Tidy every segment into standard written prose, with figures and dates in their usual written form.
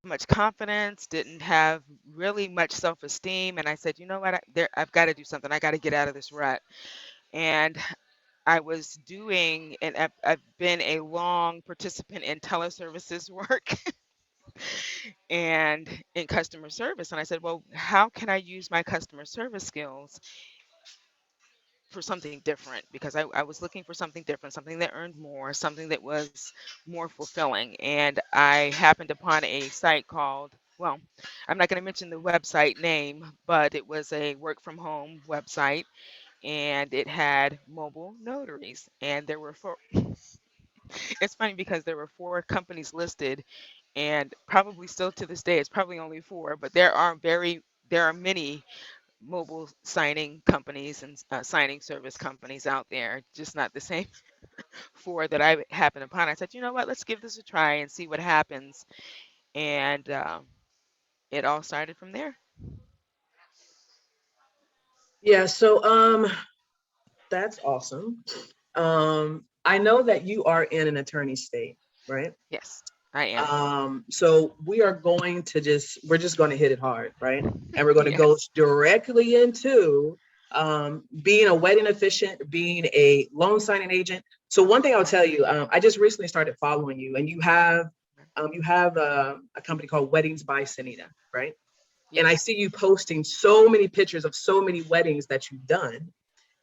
Much confidence, didn't have really much self-esteem, and I said, you know what, I've got to do something. I got to get out of this rut. And I was doing, and I've been a long participant in teleservices work and in customer service. And I said, well, how can I use my customer service skills for something different? Because I was looking for something different, something that earned more, something that was more fulfilling. And I happened upon a site called, well, I'm not going to mention the website name, but it was a work from home website, and it had mobile notaries. And there were four, it's funny because there were four companies listed, and probably still to this day, it's probably only four, but there are many mobile signing companies and signing service companies out there, just not the same four that I happened upon. I said, you know what, let's give this a try and see what happens. And it all started from there. Yeah, so that's awesome. I know that you are in an attorney state, right? Yes, I am. So we're just going to hit it hard, right? And we're going to go Yes. directly into being a wedding officiant, being a loan signing agent. So one thing I'll tell you, I just recently started following you, and you have a company called Weddings by Sonita, right? And I Yes. see you posting so many pictures of so many weddings that you've done.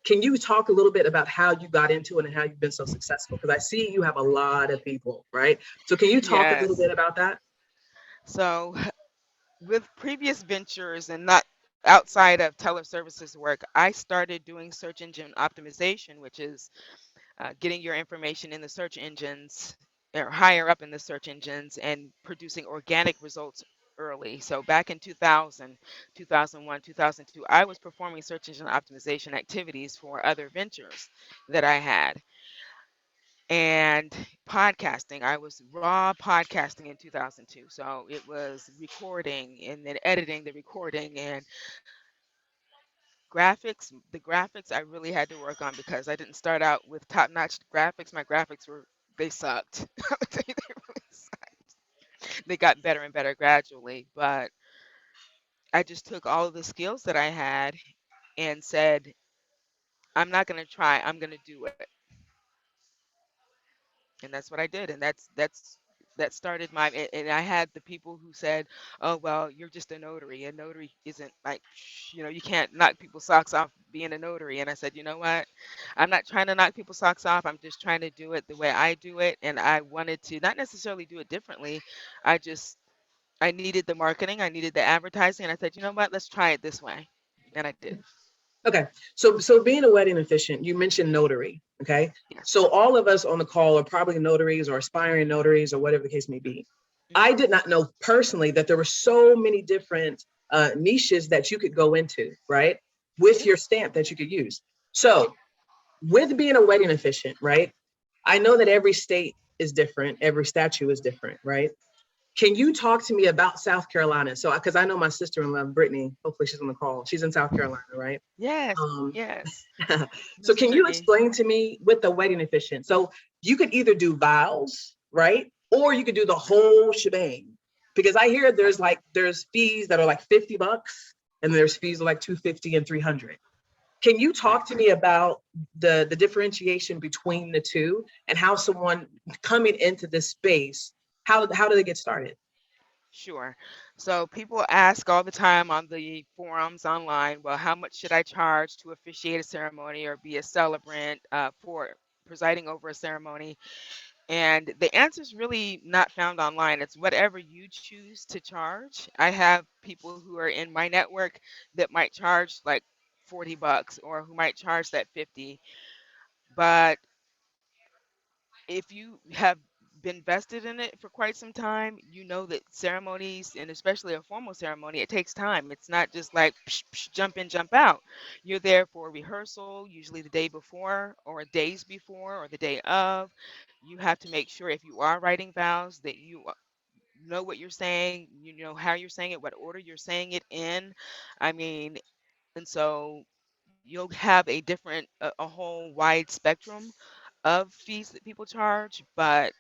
Can you talk a little bit about how you got into it and how you've been so successful? Because I see you have a lot of people, right? So can you talk a little Yes. bit about that? So with previous ventures and not outside of teleservices work, I started doing search engine optimization, which is getting your information in the search engines or higher up in the search engines and producing organic results early. So back in 2000, 2001, 2002, I was performing search engine optimization activities for other ventures that I had. And podcasting, I was raw podcasting in 2002. So it was recording and then editing the recording and graphics. The graphics I really had to work on because I didn't start out with top-notch graphics. My graphics were they sucked. I would tell you they really sucked. They got better and better gradually, but I just took all of the skills that I had and said, I'm not going to try. I'm going to do it. And that's what I did. And that started my and I had the people who said, oh well, you're just a notary. A notary isn't like, you can't knock people's socks off being a notary. And I said, you know what, I'm not trying to knock people's socks off. I'm just trying to do it the way I do it. And I wanted to not necessarily do it differently. I needed the marketing, I needed the advertising, and I said, you know what, let's try it this way. And I did. Okay. So being a wedding officiant, you mentioned notary. Okay. Yes. So all of us on the call are probably notaries or aspiring notaries or whatever the case may be. I Hmm. did not know personally that there were so many different niches that you could go into, right? With your Yes. stamp that you could use. So with being a wedding officiant, right? I know that every state is different, every statute is different, right? Can you talk to me about South Carolina? So, because I know my sister-in-law, Brittany, hopefully she's on the call. She's in South Carolina, right? Yes. Um, Yes. so Miss can you Brittany. explain to me with the wedding officiant? So you could either do vows, right? Or you could do the whole shebang. Because I hear there's fees that are like $50 and there's fees of like 250 and 300. Can you Right. talk to me about the differentiation between the two and how someone coming into this space, how do they get started? Sure. So people ask all the time on the forums online, well, how much should I charge to officiate a ceremony or be a celebrant for presiding over a ceremony? And the answer is really not found online. It's whatever you choose to charge. I have people who are in my network that might charge like $40 or who might charge that 50. But if you have been vested in it for quite some time, you know that ceremonies, and especially a formal ceremony, it takes time. It's not just like psh, psh, jump in, jump out. You're there for rehearsal, usually the day before, or days before, or the day of. You have to make sure if you are writing vows that you know what you're saying, you know how you're saying it, what order you're saying it in. I mean, and so you'll have a different, a whole wide spectrum of fees that people charge, but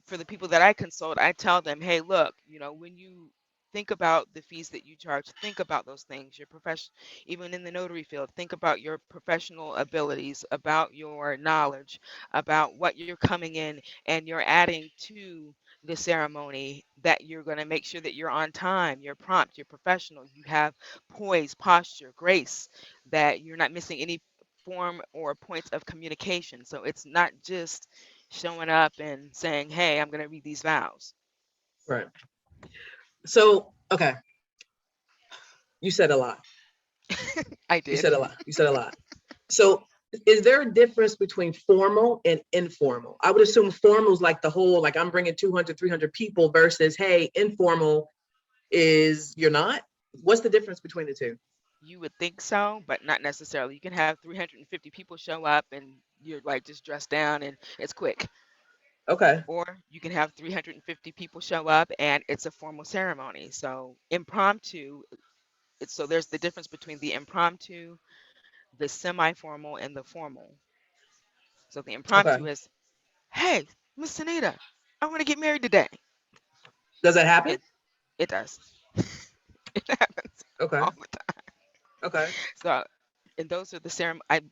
for the people that I consult, I tell them, hey, look, when you think about the fees that you charge, think about those things. Your profession, even in the notary field, think about your professional abilities, about your knowledge, about what you're coming in and you're adding to the ceremony, that you're going to make sure that you're on time, you're prompt, you're professional, you have poise, posture, grace, that you're not missing any form or points of communication. So it's not just showing up and saying, "Hey, I'm going to read these vows." Right. So, okay, you said a lot. I You did. said a lot. You said a lot. So, is there a difference between formal and informal? I would assume formal is like the whole, like I'm bringing 200, 300 people versus, hey, informal is you're not. What's the difference between the two? You would think so, but not necessarily. You can have 350 people show up and you're like just dressed down and it's quick. Okay. Or you can have 350 people show up and it's a formal ceremony. So impromptu, so there's the difference between the impromptu, the semi-formal, and the formal. So the Okay. impromptu is, "Hey, Miss Sonita, I want to get married today." Does that happen? It it does. It happens Okay. all the time. Okay. So, and those are the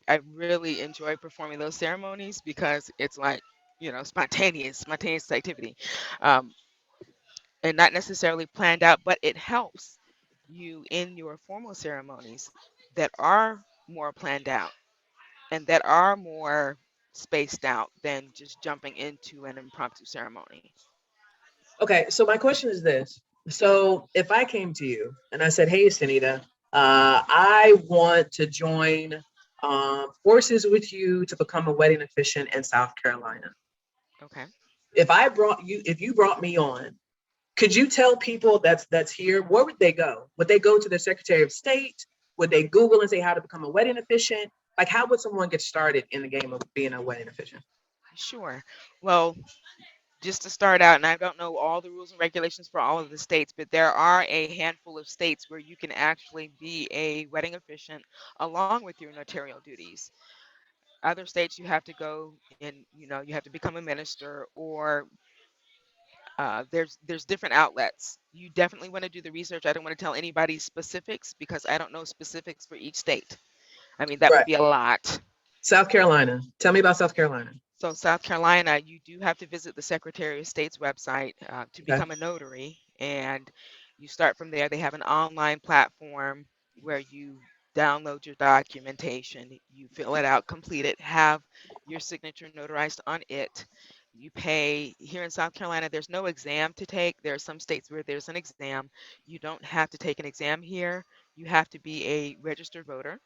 I really enjoy performing those ceremonies because it's like, spontaneous activity, um, and not necessarily planned out, but it helps you in your formal ceremonies that are more planned out and that are more spaced out than just jumping into an impromptu ceremony. Okay. So my question is this. So if I came to you and I said, hey, Sunita, I want to join forces with you to become a wedding officiant in South Carolina. Okay. If you brought me on, could you tell people that's here, where would they go? Would they go to the Secretary of State? Would they Google and say how to become a wedding officiant? Like, how would someone get started in the game of being a wedding officiant? Sure. Well, just to start out, and I don't know all the rules and regulations for all of the states, but there are a handful of states where you can actually be a wedding officiant along with your notarial duties. Other states you have to go and you have to become a minister, or there's different outlets. You definitely want to do the research. I don't want to tell anybody specifics because I don't know specifics for each state. I mean, that would Right. be a lot. South Carolina. Tell me about South Carolina. So South Carolina, you do have to visit the Secretary of State's website to Okay. become a notary, and you start from there. They have an online platform where you download your documentation, you fill it out, complete it, have your signature notarized on it. You pay. Here in South Carolina, there's no exam to take. There are some states where there's an exam. You don't have to take an exam here. You have to be a registered voter.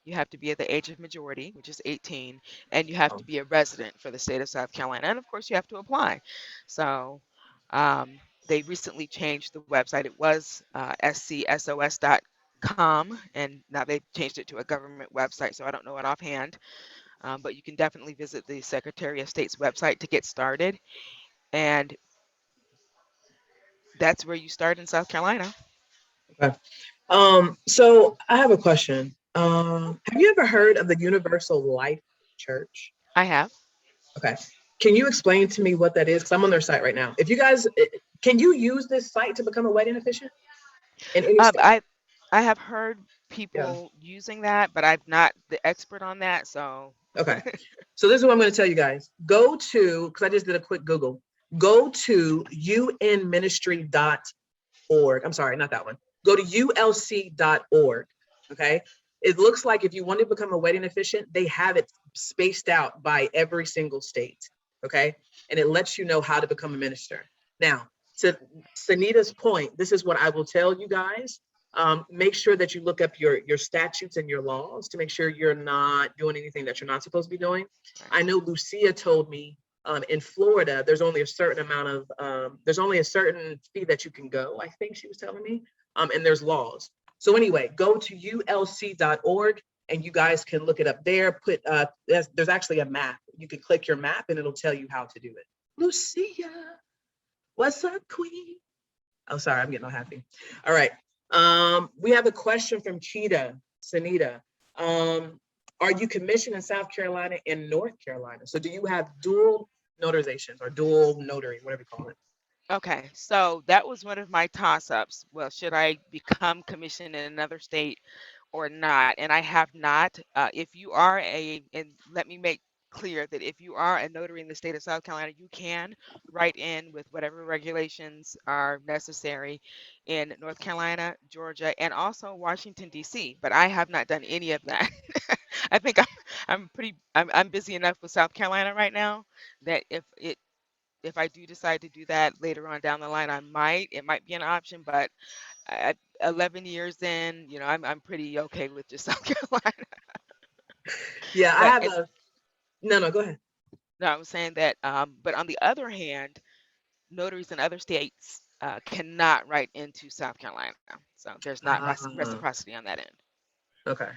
You have to be at the age of majority, which is 18, and you have Oh, to be a resident for the state of South Carolina. And of course, you have to apply. So they recently changed the website. It was scsos.com, and now they've changed it to a government website. So I don't know it offhand, but you can definitely visit the Secretary of State's website to get started. And that's where you start in South Carolina. okay. So I have a question. Have you ever heard of the Universal Life Church? I have. Okay. Can you explain to me what that is? Because I'm on their site right now. If you guys, can you use this site to become a wedding officiant in any state? I I have heard Yeah. people using that, but I'm not the expert on that. So Okay. So this is what I'm going to tell you guys. Go to, because I just did a quick Google, go to unministry.org. I'm sorry, not that one. Go to ulc.org. Okay. It looks like if you want to become a wedding officiant, they have it spaced out by every single state. Okay. And it lets you know how to become a minister. Now, to Sunita's point, this is what I will tell you guys. Make sure that you look up your statutes and your laws to make sure you're not doing anything that you're not supposed to be doing. right. I know Lucia told me In Florida, there's only a certain amount of there's only a certain fee that you can go, I think she was telling me. And there's laws. So anyway, go to ulc.org and you guys can look it up there. There's actually a map. You can click your map and it'll tell you how to do it. Lucia, what's up, queen? Oh, sorry, I'm getting all happy. All right. We have a question from Cheetah, Sonita. Are you commissioned in South Carolina and North Carolina? So do you have dual notarizations or dual notary, whatever you call it? Okay, so that was one of my toss-ups. Well, should I become commissioned in another state or not? And I have not. If you are and let me make clear that if you are a notary in the state of South Carolina, you can write in with whatever regulations are necessary in North Carolina, Georgia, and also Washington, D.C. But I have not done any of that. I think I'm busy enough with South Carolina right now that if I do decide to do that later on down the line, it might be an option, but 11 years in, I'm pretty okay with just South Carolina. Yeah, I But have a, no, go ahead. no, I was saying that, but on the other hand, notaries in other states cannot write into South Carolina. So there's not Ah, reciprocity on that end. okay.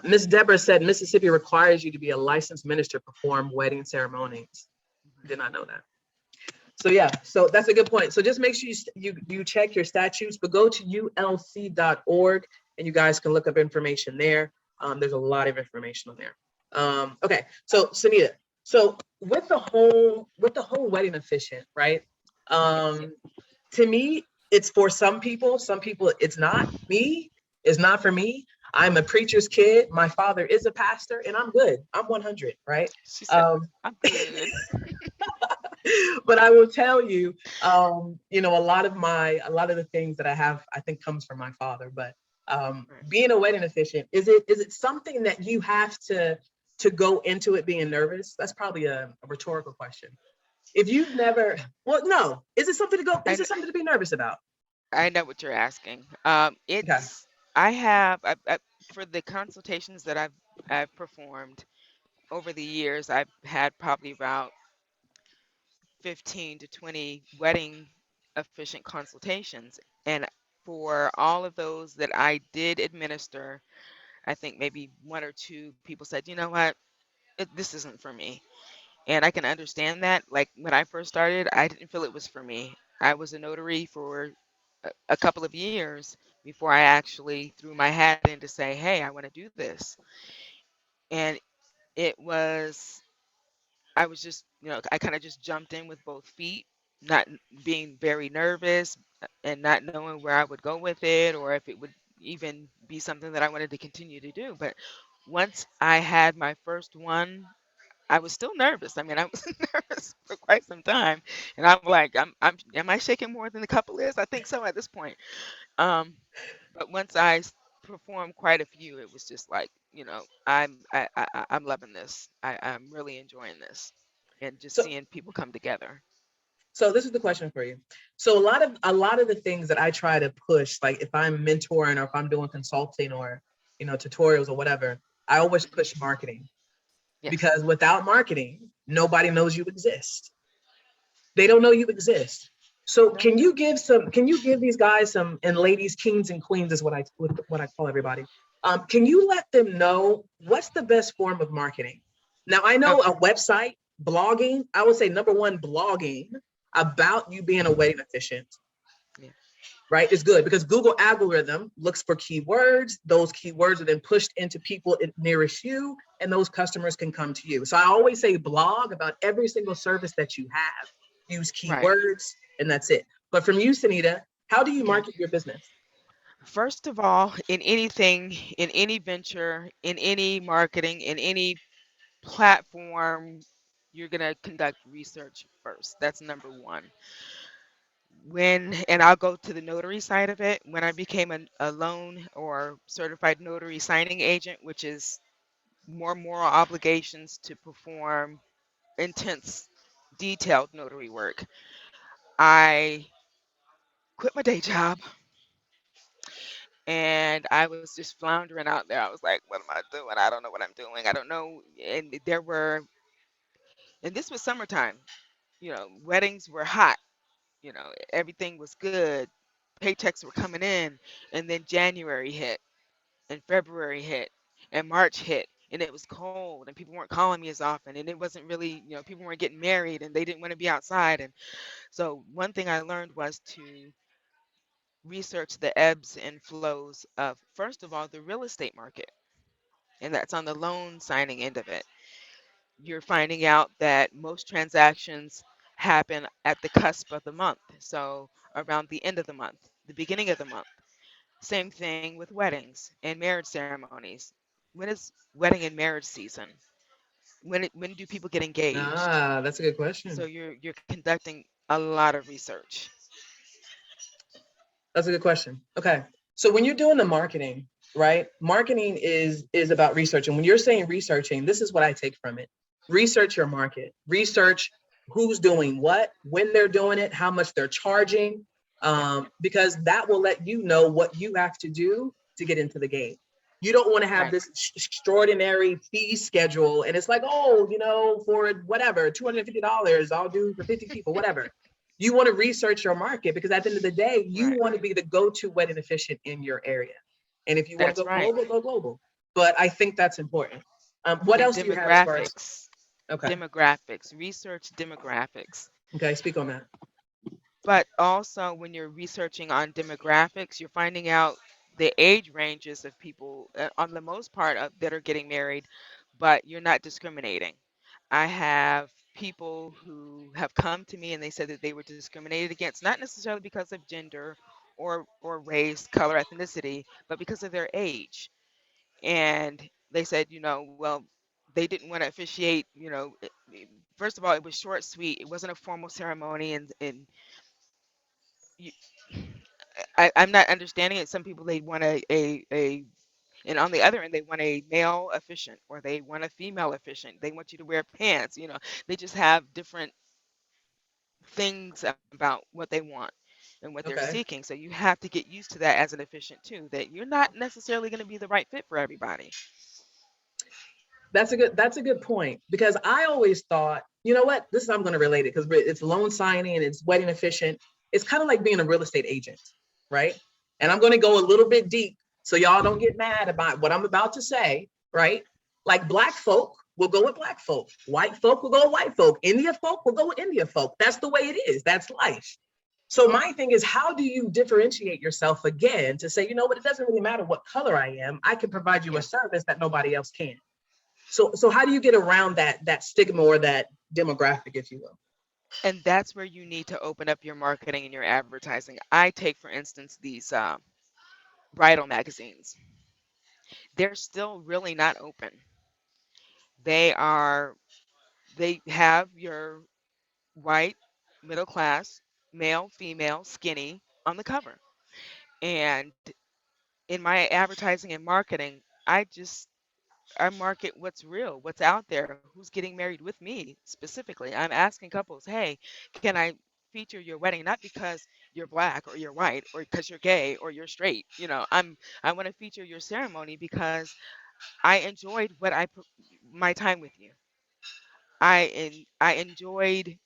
Miss Deborah said Mississippi requires you to be a licensed minister to perform wedding ceremonies. Did not know that. So yeah, so that's a good point. So just make sure you check your statutes, but go to ulc.org and you guys can look up information there. There's a lot of information on there. Okay, so Sonita, so with the whole wedding officiant, right? Yes. To me, it's for some people. Some people, it's not. Me, it's not for me. I'm a preacher's kid. My father is a pastor, and I'm good. I'm 100, right? She said, Um, I'm good. but I will tell you, a lot of the things that I have, I think, comes from my father. But Right. being a wedding officiant, is it something that you have to go into it being nervous? That's probably a rhetorical question. If you've never, well, no, is it something to go? I, Is it something to be nervous about? I know what you're asking. Okay. I have, for the consultations that I've performed over the years, I've had probably about 15 to 20 wedding efficient consultations. And for all of those that I did administer, I think maybe one or two people said, you know what, this isn't for me. And I can understand that. Like when I first started, I didn't feel it was for me. I was a notary for a couple of years before I actually threw my hat in to say, hey, I want to do this. And it was I was just, I kind of just jumped in with both feet, not being very nervous and not knowing where I would go with it or if it would even be something that I wanted to continue to do. But once I had my first one, I was still nervous. I mean, I was nervous for quite some time, and I'm like, am I shaking more than the couple is? I think so at this point. Um, but once performed quite a few, it was just like, I'm loving this. I'm really enjoying this, and just So seeing people come together. so this is the question for you. So a lot of the things that I try to push, like if I'm mentoring or if I'm doing consulting or tutorials or whatever, I always Mhm. push marketing Yes. because without marketing, nobody knows you exist. They don't know you exist. So No. can you give these guys some, and ladies, kings and queens is what I call everybody. Can you let them know what's the best form of marketing? Now I know Okay. a website, blogging, I would say number one, blogging about you being a wedding officiant, Yeah. right, is good because Google algorithm looks for keywords. Those keywords are then pushed into people nearest you, and those customers can come to you. So I always say blog about every single service that you have. Use Right. keywords, and that's it. But from you, Sonita, how do you Okay. market your business? First of all, in anything, in any venture, in any marketing, in any platform, you're gonna conduct research first. That's number one. And I'll go to the notary side of it. When I became a loan or certified notary signing agent, which is more moral obligations to perform intense, detailed notary work, I quit my day job and I was just floundering out there. I was like, what am I doing? I don't know what I'm doing. I don't know. And there were And this was summertime. Weddings were hot. Everything was good. Paychecks were coming in, and then January hit, and February hit, and March hit, and it was cold, and people weren't calling me as often, and it wasn't really, people weren't getting married, and they didn't want to be outside. And so one thing I learned was to research the ebbs and flows of, first of all, the real estate market, and that's on the loan signing end of it. You're finding out that most transactions happen at the cusp of the month, so around the end of the month, the beginning of the month. Same thing with weddings and marriage ceremonies. When is wedding and marriage season? When do people get engaged? Ah, that's a good So question. you're conducting a lot of research. That's a good question. Okay. So when you're doing the marketing, right? Marketing is about research. And when you're saying researching, this is what I take from it. Research your market. Research who's doing what, when they're doing it, how much they're charging, Yep. because that will let you know what you have to do to get into the game. You don't want to have Right. this extraordinary fee schedule, and it's like, oh, for whatever, $250, I'll do for 50 people, whatever. You want to research your market because at the end of the day, you Right. want to be the go-to wedding officiant in your area. And if you want to That's go right. global, go global. But I think that's important. What And else do you have as far as? demographics. Okay, Demographics. Research demographics. okay, speak on that. But also, when you're researching on demographics, you're finding out the age ranges of people, on the most part, that are getting married, but you're not discriminating. I have people who have come to me and they said that they were discriminated against, not necessarily because of gender or race, color, ethnicity, but because of their age. And they said, well, they didn't want to officiate. First of all, it was short, sweet. It wasn't a formal ceremony, and you, I'm not understanding it. Some people, they want and on the other end, they want a male officiant or they want a female officiant. They want you to wear pants. They just have different things about what they want and what they're Okay. seeking. So you have to get used to that as an officiant too. That you're not necessarily going to be the right fit for everybody. That's a good point because I always thought, you know what, this is I'm going to relate it because it's loan signing and it's wedding efficient. It's kind of like being a real estate agent, right? And I'm going to go a little bit deep so y'all don't get mad about what I'm about to say, right? Like black folk will go with black folk, white folk will go with white folk, India folk will go with India folk. That's the way it is. That's life. So my thing is, how do you differentiate yourself again to say, you know what, it doesn't really matter what color I am. I can provide you a Yeah. service that nobody else can. So how do you get around that stigma or that demographic, if you will? And that's where you need to open up your marketing and your advertising. I take, for instance, these bridal magazines. They're still really not open. They are, they have your white, middle class, male, female, skinny on the cover. And in my advertising and marketing, I market what's real, what's out there, who's getting married with me specifically. I'm asking couples, hey, can I feature your wedding not because you're black or you're white or because you're gay or you're straight. I want to feature your ceremony because I enjoyed my time with you. I enjoyed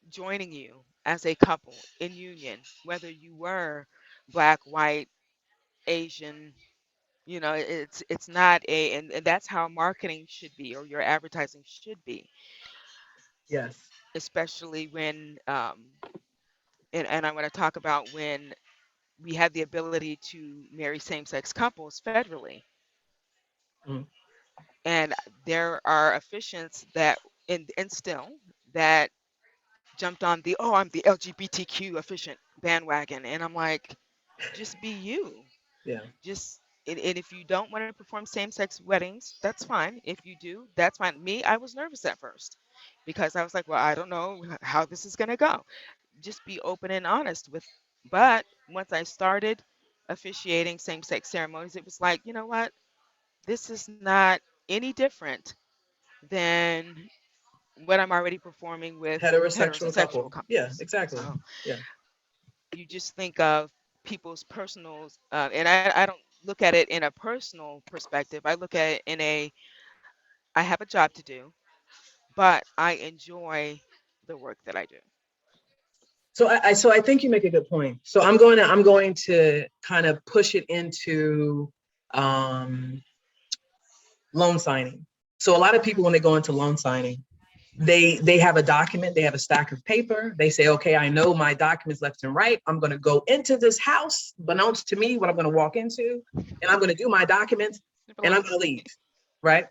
joining you as a couple in union, whether you were black, white, Asian. It's not and that's how marketing should be or your advertising should be, Yes. especially when and I want to talk about when we have the ability to marry same-sex couples federally. Mm. And there are officiants that and still that jumped on the, oh, I'm the LGBTQ officiant bandwagon, and I'm like, just be you. Yeah. Just and if you don't want to perform same-sex weddings, that's fine. If you do, that's fine. Me, I was nervous at first because I was like, well, I don't know how this is going to go. Just be open and honest with. But once I started officiating same-sex ceremonies, it was like, you know what, this is not any different than what I'm already performing with Heterosexual heterosexual couple. Yeah, couples. exactly. So Yeah. you just think of people's personal, and I don't look at it in a personal perspective. I look at it in a, I have a job to do. but I enjoy the work that I do. So I think you make a good point. So I'm going to kind of push it into um, loan signing. So a lot of people, when they go into loan signing, they have a document, they have a stack of paper. They say, okay, I know my documents left and right. I'm going to go into this house, announced to me what I'm going to walk into, and I'm going to do my documents, It and I'm belongs going to to me. leave, right?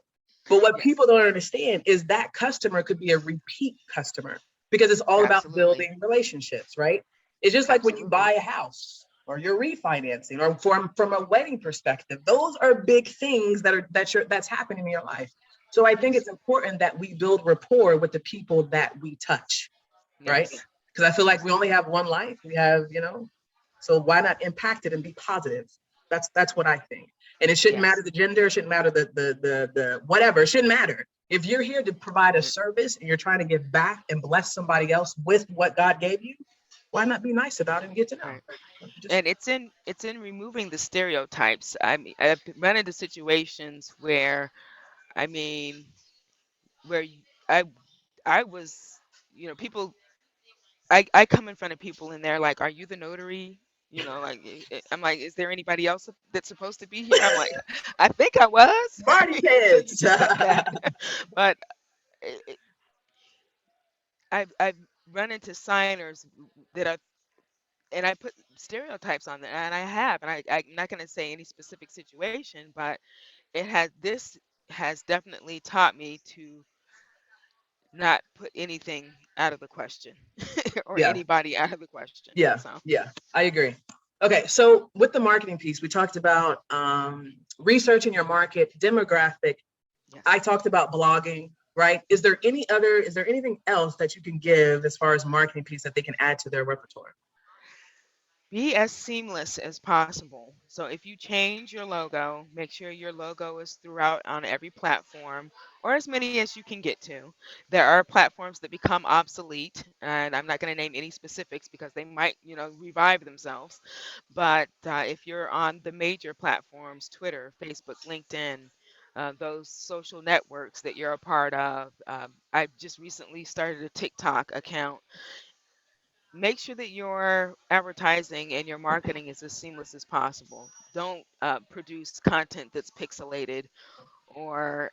But what Yes, people don't understand is that customer could be a repeat customer, because it's all about absolutely. building relationships, right? It's just like when you Absolutely. buy a house or you're refinancing, or from a wedding perspective. Those are big things that's happening in your life. So I think Yes. it's important that we build rapport with the people that we touch, right? Yes. Because I feel like Yes. we only have one life. We have, so why not impact it and be positive? That's what I think. And it shouldn't matter Yes. the gender, it shouldn't matter the whatever, it shouldn't matter. If you're here to provide a Right. service and you're trying to give back and bless somebody else with what God gave you, why not be nice about it and get to know? Right. Just And it's in removing the stereotypes. I mean, I've run into situations where, I mean, where I I was, people. I come in front of people and they're like, "Are you the notary?" Like I'm like, "Is there anybody else that's supposed to be here?" I'm like, "I think I was party until you pants. just said that." But it, I've run into signers that are, and I put stereotypes on there, and I have, and I'm not going to say any specific situation, but this has definitely taught me to not put anything out of the question or Yeah. anybody out of the question. Yeah, So, yeah, I agree. Okay, so with the marketing piece, we talked about researching your market, demographic. yes. I talked about blogging, right? Is there anything else that you can give as far as marketing piece that they can add to their repertoire? Be as seamless as possible. So if you change your logo, make sure your logo is throughout on every platform, or as many as you can get to. There are platforms that become obsolete, and I'm not going to name any specifics because they might, revive themselves. But if you're on the major platforms, Twitter, Facebook, LinkedIn, those social networks that you're a part of, I just recently started a TikTok account. Make sure that your advertising and your marketing is as seamless as possible. Don't produce content that's pixelated or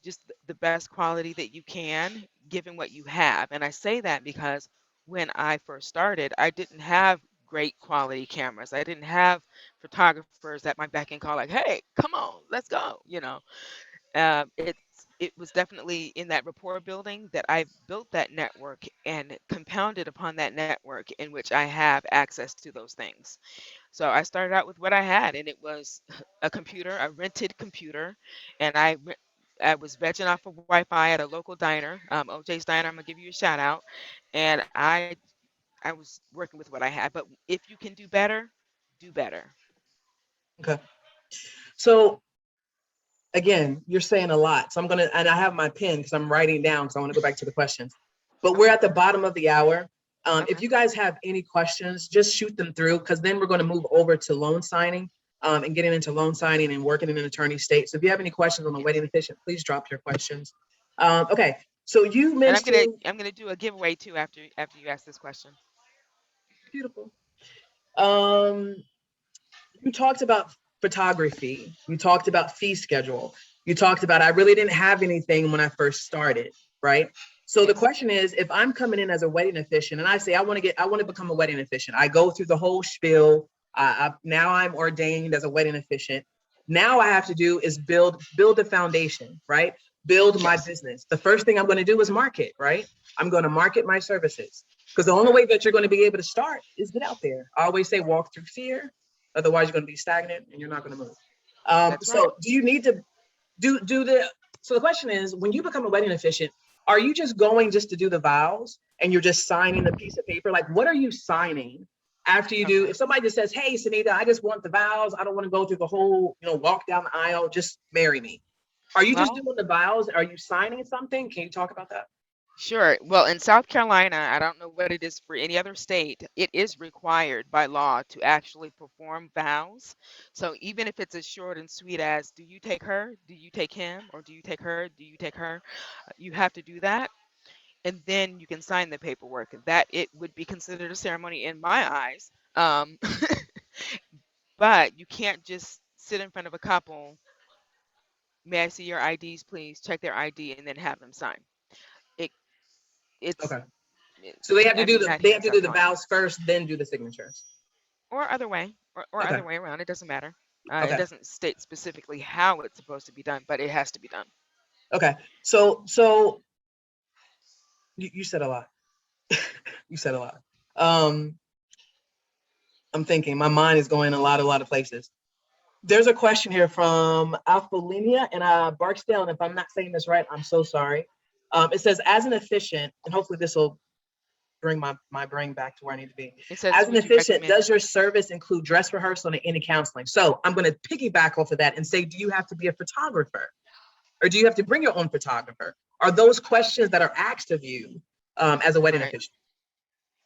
just the best quality that you can, given what you have. And I say that because when I first started, I didn't have great quality cameras. I didn't have photographers at my beck and call, like, "Hey, come on, let's go." It was definitely in that rapport building that I built that network and compounded upon that network in which I have access to those things. So I started out with what I had, and it was a computer, a rented computer, and I was vegging off of Wi-Fi at a local diner, OJ's Diner. I'm gonna give you a shout out, and I was working with what I had. But if you can do better, do better. Okay. So again, you're saying a lot. So and I have my pen because I'm writing down because I want to go back to the questions. But we're Okay. at the bottom of the hour. If Okay. you guys have any questions, just shoot them through, because then we're going to move over to loan signing, and getting into loan signing and working in an attorney state. So if you have any questions on the wedding Yes. efficient, please drop your questions. Okay. So you And I'm gonna mentioned, I'm gonna do a giveaway too after you ask this question. beautiful. Um, you talked about photography. You talked about fee schedule. You talked about, I really didn't have anything when I first started, right? So the Yes. question is, if I'm coming in as a wedding officiant and I say I want to become a wedding officiant, I go through the whole spiel. Now I'm ordained as a wedding officiant. Now I have to do is build a foundation, right? Build my Yes. business. The first thing I'm going to do is market, right? I'm going to market my services, because the only way that you're going to be able to start is get out there. I always say walk through fear. Otherwise, you're going to be stagnant and you're not going to move. That's right. So do you need to do the? So the question is, when you become a wedding officiant, are you just going just to do the vows and you're just signing the piece of paper? Like, what are you signing after you do? Okay. If somebody just says, "Hey, Sonita, I just want the vows. I don't want to go through the whole, walk down the aisle. Just marry me." Are you just Well, doing the vows? Are you signing something? Can you talk about that? Sure. Well, in South Carolina, I don't know what it is for any other state. It is required by law to actually perform vows. So even if it's as short and sweet as, do you take her? Do you take him? Or do you take her? Do you take her? You have to do that. And then you can sign the paperwork. That it would be considered a ceremony in my eyes. But you can't just sit in front of a couple. May I see your IDs, please? Check their ID and then have them sign. It it's Okay. So they have to I do mean, the not here in South Carolina. vows first, then do the signatures. Or other way, or Okay. other way around. It doesn't matter. It Okay. doesn't state specifically how it's supposed to be done, but it has to be done. Okay. So you said a lot. You said a lot. Um, I'm thinking my mind is going a lot of places. There's a question here from Alpholinia and Barksdale, and if I'm not saying this right, I'm so sorry. It says, as an officiant, and hopefully this will bring my brain back to where I need to be. It says, As an would you officiant, recommend? does your service include dress rehearsal and any counseling? So I'm going to piggyback off of that and say, do you have to be a photographer? Or do you have to bring your own photographer? Are those questions that are asked of you as a wedding Right. officiant?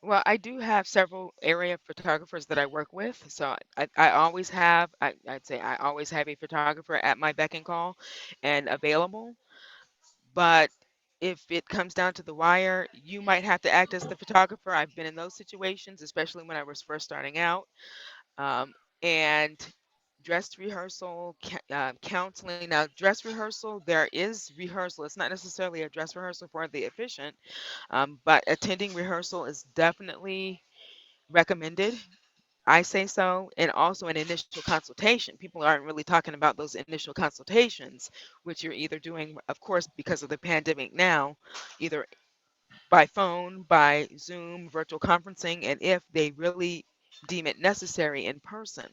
Well, I do have several area photographers that I work with, so I always have. I'd say I always have a photographer at my beck and call, and available. But if it comes down to the wire, you might have to act as the photographer. I've been in those situations, especially when I was first starting out. And dress rehearsal, counseling. Now, dress rehearsal, there is rehearsal. It's not necessarily a dress rehearsal for the officiant, but attending rehearsal is definitely recommended. I say so, and also an initial consultation. People aren't really talking about those initial consultations, which you're either doing, of course, because of the pandemic now, either by phone, by Zoom, virtual conferencing, and if they really deem it necessary in person.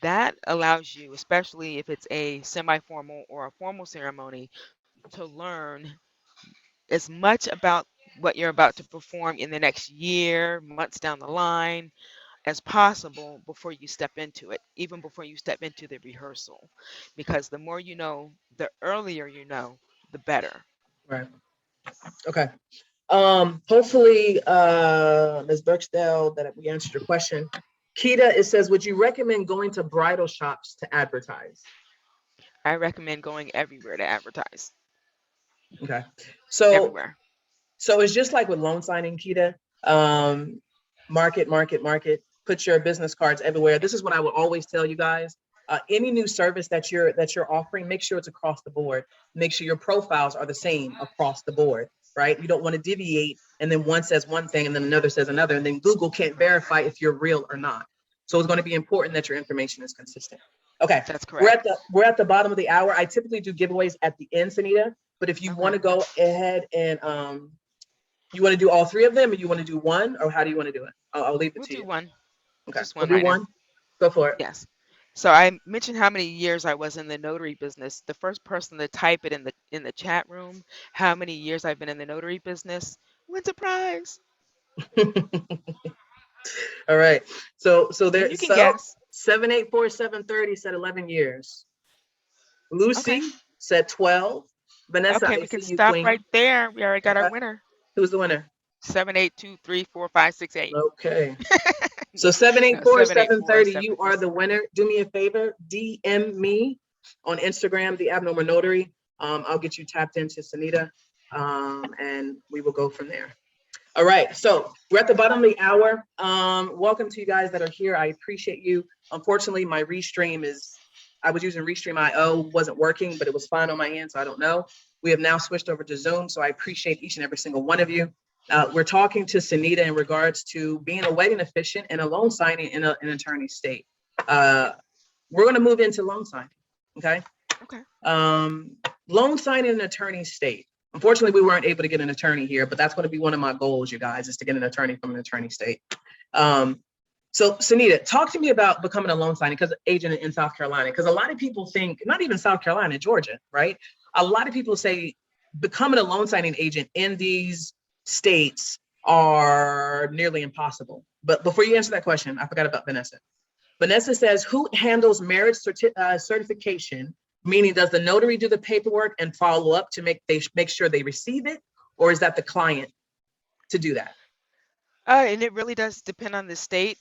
That allows you, especially if it's a semi-formal or a formal ceremony, to learn as much about what you're about to perform in the next year, months down the line, as possible before you step into it, even before you step into the rehearsal. Because the more you know, the earlier you know, the better. Right. Okay. Hopefully, Ms. Birchdale, that we answered your question. Keita, it says, would you recommend going to bridal shops to advertise? I recommend going everywhere to advertise. Okay. So Everywhere. it's just like with loan signing, Keita. Market. Put your business cards everywhere. This is what I would always tell you guys. Any new service that you're offering, make sure it's across the board. Make sure your profiles are the same across the board, right? You don't want to deviate, and then one says one thing and then another says another, and then Google can't verify if you're real or not. So it's going to be important that your information is consistent. Okay, That's we're correct. at the bottom of the hour. I typically do giveaways at the end, Sonita, but if you want Okay. to go ahead and you want to do all three of them, or you want to do one, or how do you want to do it? I'll leave it We'll to do you. one. Okay, Just we'll one do right now. one. Go for it. Yes. So I mentioned how many years I was in the notary business. The first person to type it in the chat room, how many years I've been in the notary business, wins a prize. All right. So And you there's can guess. 784-730 said 11 years. Okay. Lucy said 12. Vanessa, Okay, I we can see you, stop right Queen. there. We already got our Okay. winner. Who's the winner? 7823456 8. Okay. So No, 784 seven eight four 730, seven you three. are the winner. Do me a favor, DM me on Instagram, the Abnormal Notary. I'll get you tapped into Sonita, and we will go from there. All right, so we're at the bottom of the hour. Welcome to you guys that are here. I appreciate you. Unfortunately, my Restream I was using Restream IO, wasn't working, but it was fine on my end, so I don't know. We have now switched over to Zoom, so I appreciate each and every single one of you. We're talking to Sonita in regards to being a wedding officiant and a loan signing in an attorney state. We're going to move into loan signing, okay? Okay. Loan signing in an attorney state. Unfortunately, we weren't able to get an attorney here, but that's going to be one of my goals, you guys, is to get an attorney from an attorney state. So Sonita, talk to me about becoming a loan signing agent in South Carolina, because a lot of people think, not even South Carolina, Georgia, right? A lot of people say becoming a loan signing agent in these states are nearly impossible. But before you answer that question, I forgot about Vanessa. Vanessa says, who handles marriage certification? Meaning, does the notary do the paperwork and follow up to make sure they receive it? or is that the client to do that? And it really does depend on the state.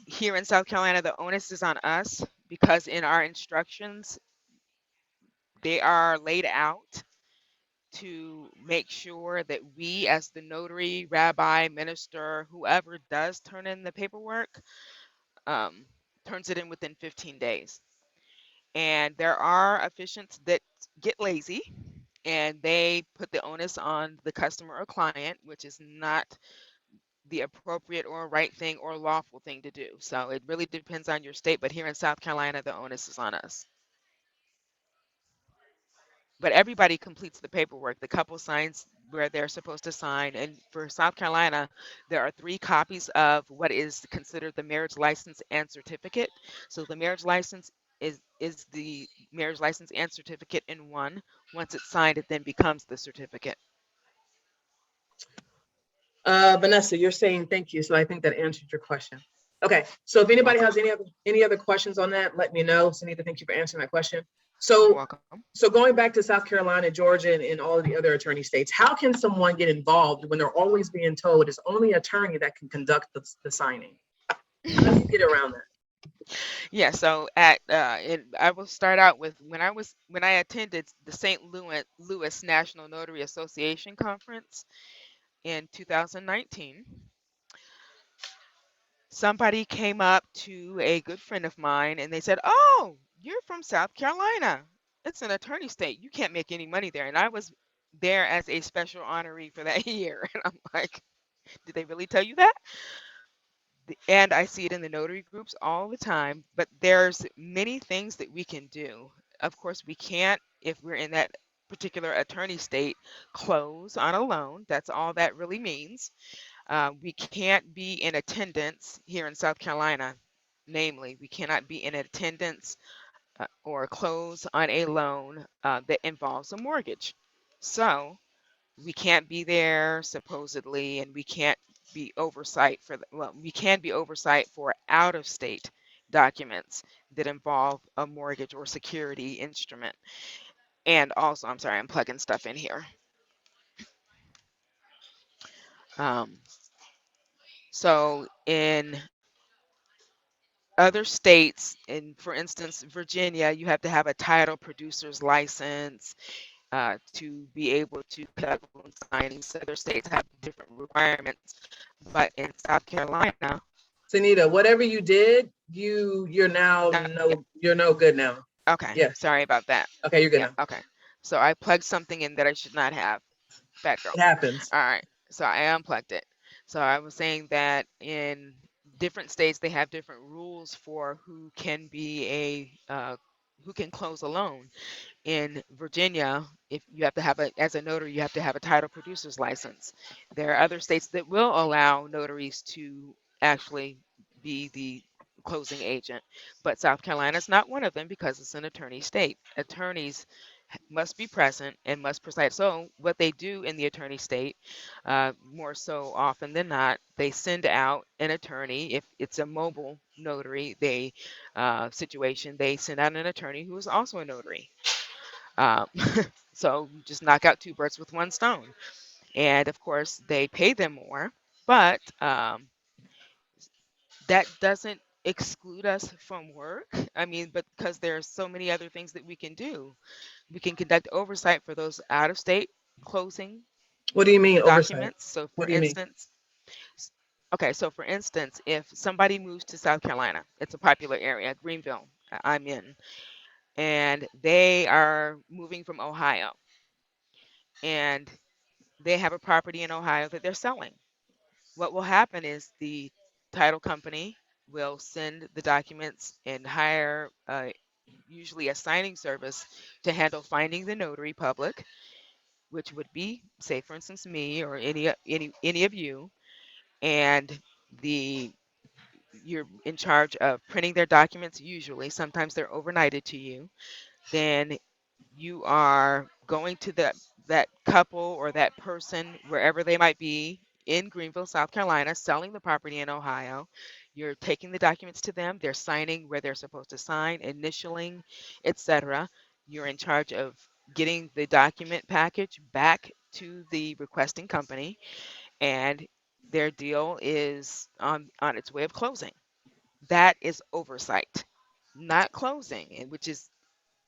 Here in South Carolina, the onus is on us because in our instructions, they are laid out to make sure that we, as the notary, rabbi, minister, whoever does turn in the paperwork, um, turns it in within 15 days. And there are officiants that get lazy and they put the onus on the customer or client, which is not the appropriate or right thing or lawful thing to do. So it really depends on your state. But here in South Carolina, the onus is on us. But everybody completes the paperwork. The couple signs where they're supposed to sign. And for South Carolina, there are 3 copies of what is considered the marriage license and certificate. So the marriage license is the marriage license and certificate in one. Once it's signed, it then becomes the certificate. Vanessa, you're saying thank you, so I think that answered your question. Okay, so if You're anybody welcome. has any other questions on that, let me know. Sonita, thank you for answering that question. You're So, welcome. so going back to South Carolina, Georgia, and all of the other attorney states, how can someone get involved when they're always being told it's only attorney that can conduct the signing? How do you get around that? Yeah, so I will start out with when I attended the St. Louis National Notary Association conference in 2019. Somebody came up to a good friend of mine and they said, "Oh, you're from South Carolina. It's an attorney state. You can't make any money there." And I was there as a special honoree for that year. And I'm like, "Did they really tell you that?" And I see it in the notary groups all the time, but there's many things that we can do. Of course, we can't, if we're in that particular attorney state, close on a loan. That's all that really means. We can't be in attendance here in South Carolina. Namely, we cannot be in attendance or close on a loan that involves a mortgage. So we can't be there supposedly, and we can't be oversight for well, we can be oversight for out of state documents that involve a mortgage or security instrument. And also, I'm sorry, I'm plugging stuff in here. Um, so in other states, in for instance, Virginia, you have to have a title producer's license to be able to conduct loan signings. Other states have different requirements, but in South Carolina, Sonita, whatever you did, you're now no, yeah, you're no good now. okay, Yes. sorry about that. Okay, you're good Yeah, now. okay. So I plugged something in that I should not have. Bad girl. It happens. All right. So I unplugged it. So I was saying that in different states they have different rules for who can close a loan. In Virginia, if you have to have as a notary, you have to have a title producer's license. There are other states that will allow notaries to actually be the closing agent, but South Carolina is not one of them because it's an attorney state. Attorneys must be present and must preside. So what they do in the attorney state, more so often than not, they send out an attorney. If it's a mobile notary, they situation, they send out an attorney who is also a notary. Um, so you just knock out 2 birds with one stone. And of course, they pay them more, but that doesn't exclude us from work. I mean, but because there's so many other things that we can do. We can conduct oversight for those out of state closing What do you mean oversight? documents. So What for do you mean? instance, okay, so for instance, if somebody moves to South Carolina, it's a popular area, Greenville, I'm in, and they are moving from Ohio, and they have a property in Ohio that they're selling. What will happen is the title company will send the documents and hire usually a signing service to handle finding the notary public, which would be, say, for instance, me or any of you, and the you're in charge of printing their documents. Usually, sometimes they're overnighted to you. Then you are going to that couple or that person wherever they might be in Greenville, South Carolina, selling the property in Ohio. You're taking the documents to them. They're signing where they're supposed to sign, initialing, etc. You're in charge of getting the document package back to the requesting company, and their deal is on its way of closing. That is oversight, not closing, and which is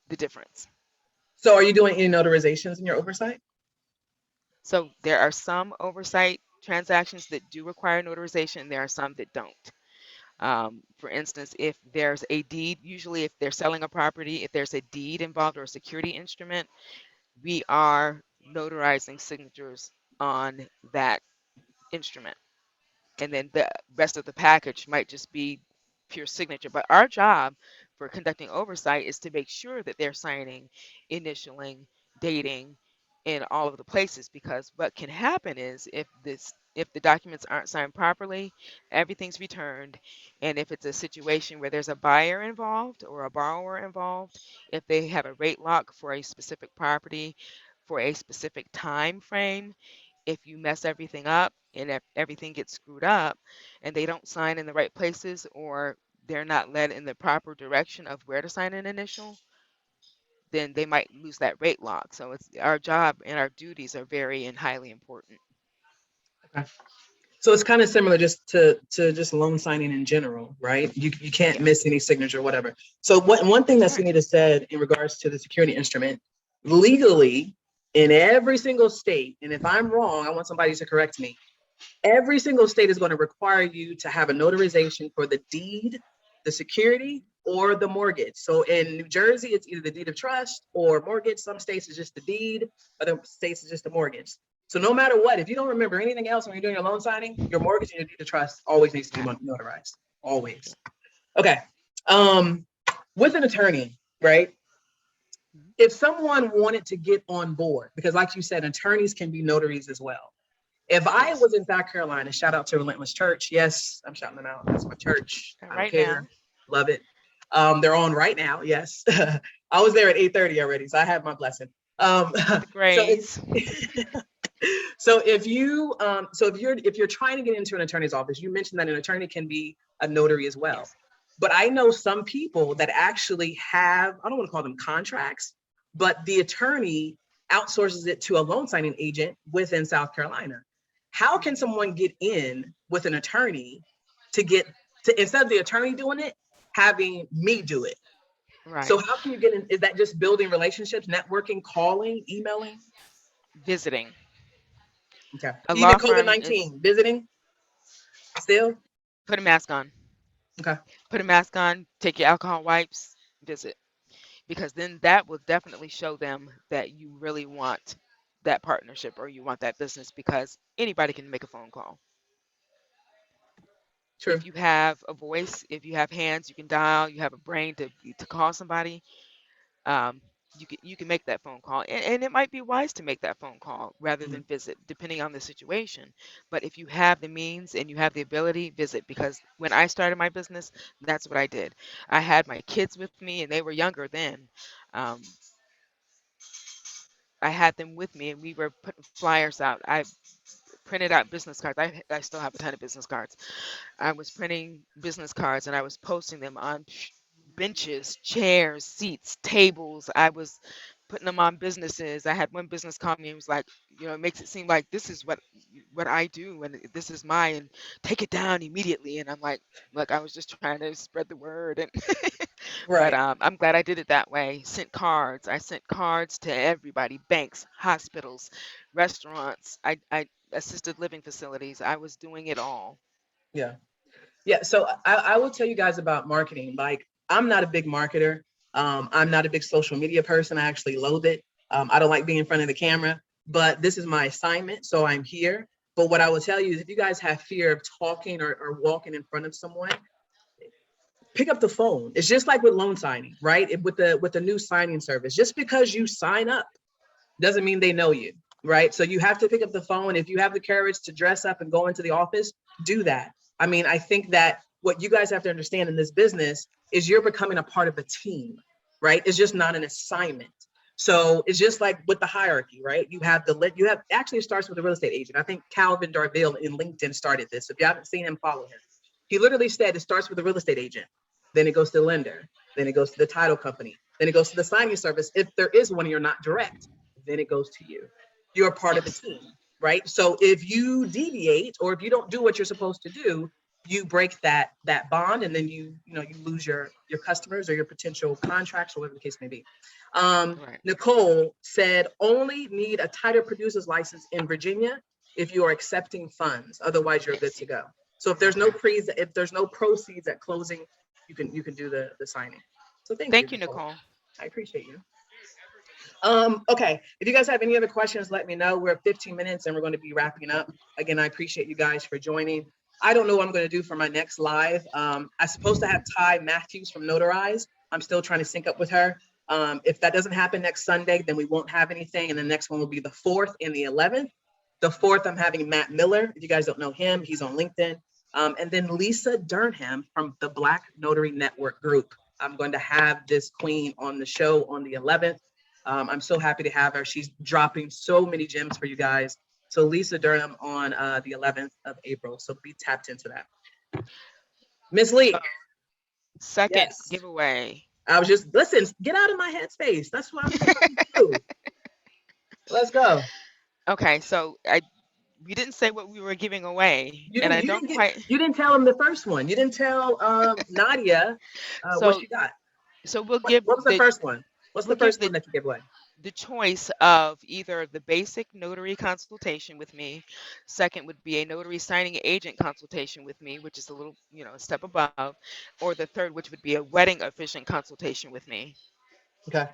the difference. So are you doing any notarizations in your oversight? So there are some oversight transactions that do require notarization, and there are some that don't. For instance, if there's a deed, usually if they're selling a property, if there's a deed involved or a security instrument, we are notarizing signatures on that instrument. And then the rest of the package might just be pure signature. But our job for conducting oversight is to make sure that they're signing, initialing, dating in all of the places, because what can happen is if the documents aren't signed properly, everything's returned. And if it's a situation where there's a buyer involved or a borrower involved, if they have a rate lock for a specific property for a specific time frame, if you mess everything up and if everything gets screwed up and they don't sign in the right places, or they're not led in the proper direction of where to sign an initial, then they might lose that rate lock. So it's our job and our duties are very and highly important. Okay. So it's kind of similar just to just loan signing in general, right? You can't Yeah, miss any signature, whatever. So one thing that right. Sonita said in regards to the security instrument, legally in every single state, and if I'm wrong, I want somebody to correct me. Every single state is going to require you to have a notarization for the deed, the security, or the mortgage. So in New Jersey, it's either the deed of trust or mortgage. Some states it's just the deed, other states it's just the mortgage. So no matter what, if you don't remember anything else when you're doing your loan signing, your mortgage and your deed of trust always needs to be notarized. Always. Okay. Um, with an attorney, right? Mhm. If someone wanted to get on board, because like you said, attorneys can be notaries as well. If I Yes. was in South Carolina, shout out to Relentless Church. Yes, I'm shouting them out. That's my church. All I don't right now. care. Love it. They're on right now. Yes. I was there at 8:30 already, so I had my blessing. With the So grays. so if you're trying to get into an attorney's office, you mentioned that an attorney can be a notary as well. Yes. But I know some people that actually have, I don't want to call them contracts, but the attorney outsources it to a loan signing agent within South Carolina. How can someone get in with an attorney to get to, instead of the attorney doing it, having me do it? Right. So how can you get in? Is that just building relationships, networking, calling, emailing? Visiting. Okay. A Even law COVID firm is 19, visiting still? put a mask on. Okay. Put a mask on, take your alcohol wipes, visit. Because then that will definitely show them that you really want that partnership or you want that business, because anybody can make a phone call. True. If you have a voice, if you have hands, you can dial, you have a brain to call somebody, um, you can make that phone call, and it might be wise to make that phone call rather Mhm. than visit, depending on the situation. But if you have the means and you have the ability, visit. Because when I started my business, that's what I did. I had my kids with me, and they were younger then. Um, I had them with me, and we were putting flyers out. I printed out business cards. I still have a ton of business cards. I was printing business cards and I was posting them on benches, chairs, seats, tables. I was putting them on businesses. I had one business call me and was like, it makes it seem like this is what I do and this is mine, and take it down immediately. And I'm like, look, I was just trying to spread the word. And but Right. I'm glad I did it that way. Sent cards. I sent cards to everybody: banks, hospitals, restaurants. I assisted living facilities. I was doing it all. Yeah. Yeah. So I will tell you guys about marketing. Like, I'm not a big marketer. I'm not a big social media person. I actually loathe it. I don't like being in front of the camera, but this is my assignment. So I'm here. But what I will tell you is if you guys have fear of talking or walking in front of someone, pick up the phone. It's just like with loan signing, right? With the new signing service. Just because you sign up doesn't mean they know you, right? So you have to pick up the phone. If you have the courage to dress up and go into the office, do that. I mean, I think that what you guys have to understand in this business is you're becoming a part of a team, right? It's just not an assignment. So it's just like with the hierarchy, right? You have actually it starts with a real estate agent. I think Calvin Darville in LinkedIn started this. If you haven't seen him, follow him. He literally said it starts with a real estate agent, then it goes to the lender, then it goes to the title company, then it goes to the signing service. If there is one, you're not direct, then it goes to you. you're a part of a Yes. team, right? So if you deviate or if you don't do what you're supposed to do, you break that bond, and then you lose your customers or your potential contracts or whatever the case may be. Right. Nicole said only need a title producer's license in Virginia if you are accepting funds. Otherwise, you're good Yes. to go. So Okay. if there's no proceeds at closing, you can do the signing. So thank you, Thank you, Nicole. Nicole. I appreciate you. Okay. If you guys have any other questions, let me know. We're at 15 minutes and we're going to be wrapping up. Again, I appreciate you guys for joining. I don't know what I'm going to do for my next live. I'm supposed to have Ty Matthews from Notarize. I'm still trying to sync up with her. If that doesn't happen next Sunday, then we won't have anything. And the next one will be the 4th and the 11th. The 4th, I'm having Matt Miller. If you guys don't know him, he's on LinkedIn. And then Lisa Durham from the Black Notary Network group. I'm going to have this queen on the show on the 11th. I'm so happy to have her. She's dropping so many gems for you guys. So Lisa Durham on the 11th of April. So be tapped into that. Miss So, Leek, second yes. giveaway. I was just listen. Get out of my headspace. That's what I'm trying to do. Let's go. Okay, so we didn't say what we were giving away, You and didn't. I You don't didn't get. quite. You didn't tell him the first one. You didn't tell Nadia what So she got. so we'll What, give what was the the first one? What's we'll the give first one that you gave away? the choice of either the basic notary consultation with me. Second would be a notary signing agent consultation with me, which is a little, a step above, or the third, which would be a wedding officiant consultation with me. Okay.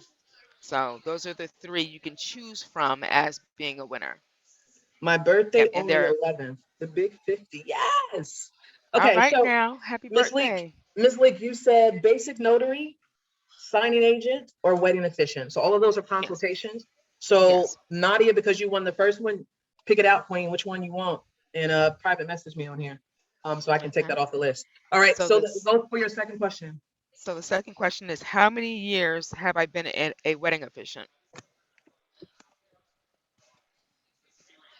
So those are the three you can choose from as being a winner. My Yep, birthday and on the they're 11th. The big 50. Yes. all Okay. right So now. Happy Miss Leek, birthday. Miss Leek, you said basic notary, signing agent, or wedding officiant. So all of those are Yes. consultations. So Yes. Nadia, because you won the first one, pick it out, Queen, which one you want, and private message me on here, so I can take Okay. that off the list. All right. So So this go for your second question. so the second question is, how many years have I been a wedding officiant?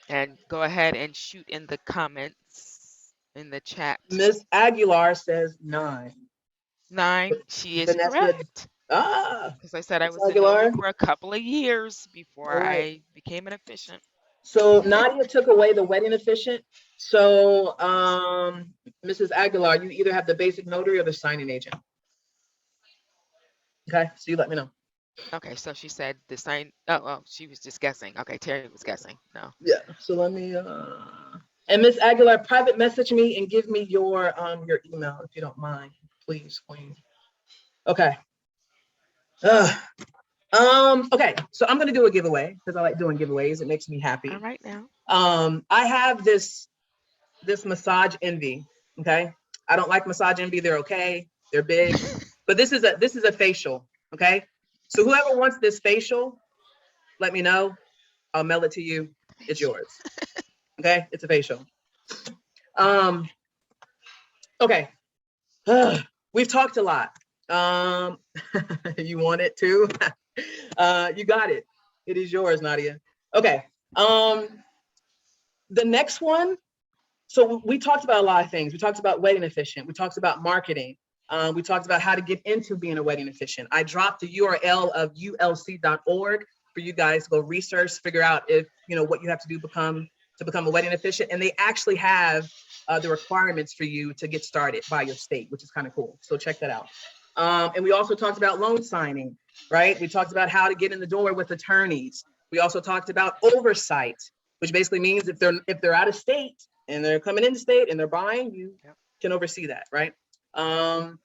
And go ahead and shoot in the comments in the chat. Miss Aguilar says 9. 9, she is Vanessa, correct. ah, Because I said I Miss was a notary Aguilar. for a couple of years before All right. I became an efficient. So Nadia took away the wedding officiant. So Mrs. Aguilar, you either have the basic notary or the signing agent. Okay, so you let me know. Okay, so she said the sign. Oh, she was just guessing. Okay, Terry was guessing. No. Yeah. So let me and Miss Aguilar, private message me and give me your email if you don't mind, please, Queen. Okay. Uh, okay, so I'm gonna do a giveaway because I like doing giveaways. It makes me All happy. right now. I have this massage envy. Okay. I don't like massage envy. They're okay. They're big, but this is a facial. Okay. So whoever wants this facial, let me know. I'll mail it to you. It's yours. Okay. It's a facial. Um, okay. We've talked a lot. Um, you want it too? You got it. It is yours, Nadia. Okay. Um, the next one. So we talked about a lot of things. We talked about wedding officiant. We talked about marketing. We talked about how to get into being a wedding officiant. I dropped the URL of ulc.org for you guys to go research, figure out if what you have to do to become a wedding officiant, and they actually have the requirements for you to get started by your state, which is kind of cool. So check that out. And we also talked about loan signing, right? We talked about how to get in the door with attorneys. We also talked about oversight, which basically means if they're out of state and they're coming into state and they're buying, you Yep. can oversee that, right? Um,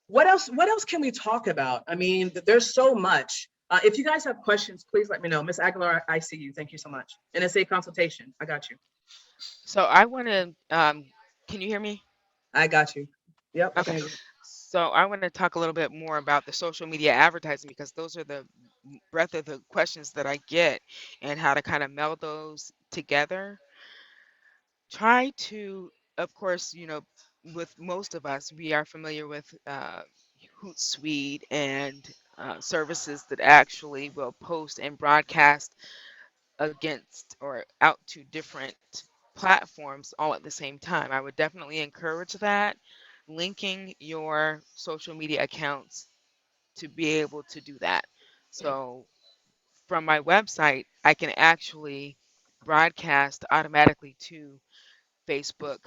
what else can we talk about? I mean, there's so much. If you guys have questions, please let me know. Miss Aguilar, I see you. Thank you so much. NSA consultation, I got you. So I want to. Can you hear me? I got you. Yep, I can Okay. hear you. So I want to talk a little bit more about the social media advertising because those are the breadth of the questions that I get and how to kind of meld those together. Try to, of course, with most of us, we are familiar with Hootsuite and services that actually will post and broadcast against or out to different platforms all at the same time. I would definitely encourage that, linking your social media accounts to be able to do that. So from my website, I can actually broadcast automatically to Facebook,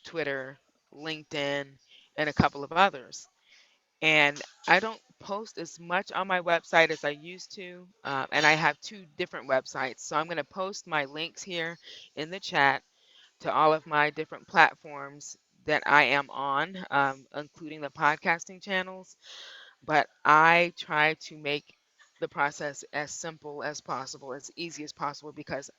Twitter, LinkedIn, and a couple of others. And I don't post as much on my website as I used to. And I have two different websites. So I'm going to post my links here in the chat to all of my different platforms that I am on, including the podcasting channels. But I try to make the process as simple as possible, as easy as possible, because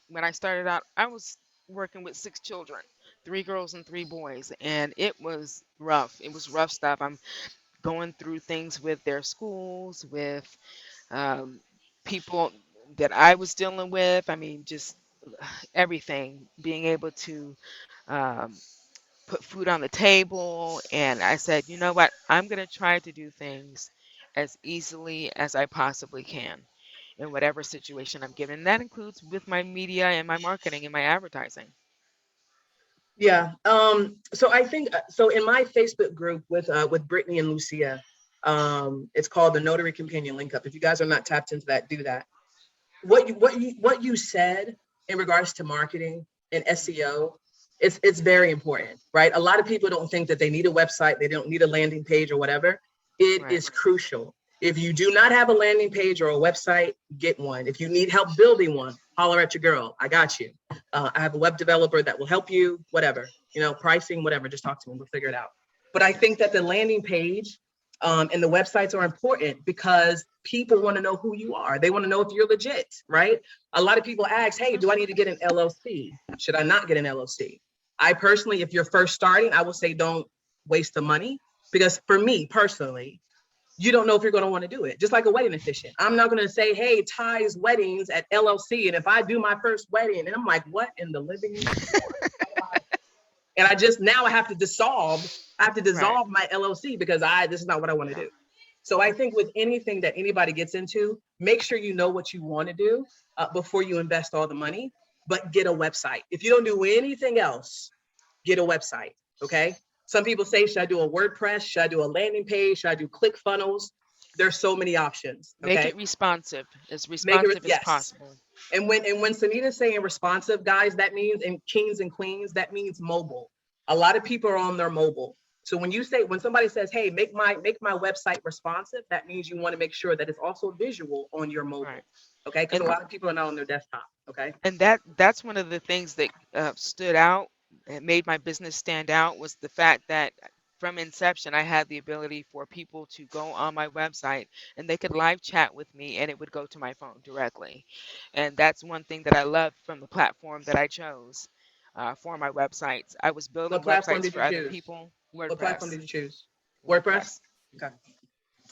when I started out, I was working with six children, three girls and three boys, and it was rough. It was rough stuff. I'm going through things with their schools, with um, people that I was dealing with. I mean, just everything, being able to um, put food on the table. And I said, you know what? I'm going to try to do things as easily as I possibly can in whatever situation I'm given. And that includes with my media and my marketing and my advertising. Yeah. So I think so in my Facebook group with Brittany and Lucia, it's called the Notary Companion Link Up. If you guys are not tapped into that, do that. What you said in regards to marketing and SEO, it's very important, right? A lot of people don't think that they need a website, they don't need a landing page or whatever. It Right. is crucial. If you do not have a landing page or a website, get one. If you need help building one, holler at your girl. I got you. I have a web developer that will help you, whatever, pricing, whatever, just talk to me, we'll figure it out. But I think that the landing page and the websites are important because people want to know who you are. They want to know if you're legit, right? A lot of people ask, hey, do I need to get an LLC? Should I not get an LLC? I personally, if you're first starting, I will say don't waste the money because for me personally, you don't know if you're going to want to do it. Just like a wedding officiant. I'm not going to say, hey, Ty's Weddings at LLC. And if I do my first wedding and I'm like, what in the living? And now I have to dissolve Right. my LLC because this is not what I want to Yeah. do. So I think with anything that anybody gets into, make sure you know what you want to do before you invest all the money, but get a website. If you don't do anything else, get a website, okay? Some people say, should I do a WordPress? Should I do a landing page? Should I do ClickFunnels? There's so many options, Make okay? it responsive, as Make it, responsive as yes. possible. And when Sonita's saying responsive, guys, that means, and kings and queens, that means mobile. A lot of people are on their mobile. So when somebody says, hey, make my website responsive, that means you want to make sure that it's also visual on your Right. mobile. Okay. Because a And lot of people are not on their desktop. Okay. that's one of the things that stood out and made my business stand out was the fact that from inception I had the ability for people to go on my website and they could live chat with me and it would go to my phone directly. And that's one thing that I loved from the platform that I chose for my websites. I was building What platform websites did for you other choose? people. What platform WordPress. did you choose? WordPress? WordPress. Okay.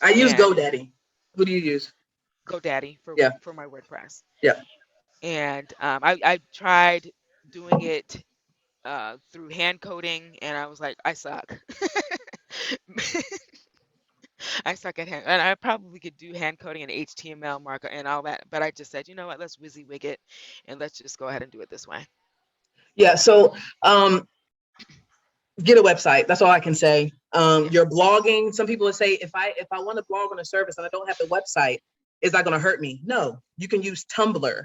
I use And GoDaddy. Who do you use? GoDaddy for Yeah. for my WordPress. Yeah. And I tried doing it through hand coding, and I was like, I suck. I suck at hand, and I probably could do hand coding and HTML marker and all that, but I just said, you know what, let's WYSIWYG it, and let's just go ahead and do it this way. Yeah. So get a website. That's all I can say. You're Yes. blogging. Some people would say, if I want to blog on a service and I don't have the website, is that going to hurt me? No, you can use Tumblr.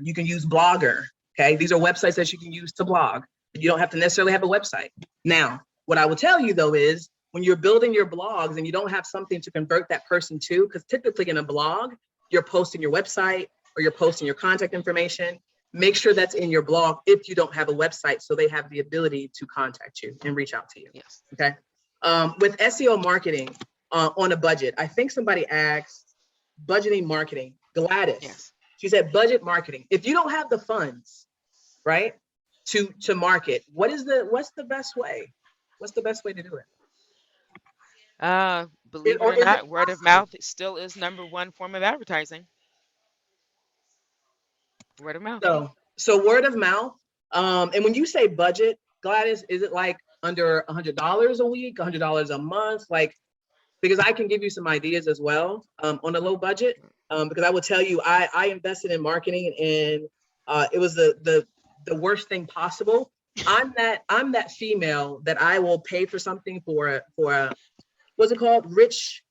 You can use Blogger. Okay, these are websites that you can use to blog. You don't have to necessarily have a website. Now, what I will tell you though is when you're building your blogs and you don't have something to convert that person to, because typically in a blog, you're posting your website or you're posting your contact information. Make sure that's in your blog if you don't have a website so they have the ability to contact you and reach out to you. Yes. Okay. With SEO marketing on a budget, I think somebody asked budgeting marketing. Gladys, Yes. she said budget marketing. If you don't have the funds, right, to market, what's the best way? What's the best way to do it? Believe it Or or is it not, word of possible? mouth still is number one form of advertising. Word of mouth. So word of mouth. And when you say budget, Gladys, is it like under $100 a week, $100 a month? Like, because I can give you some ideas as well on a low budget. Because I will tell you, I invested in marketing and it was the worst thing possible. I'm that female that I will pay for something for a what's it called? Rich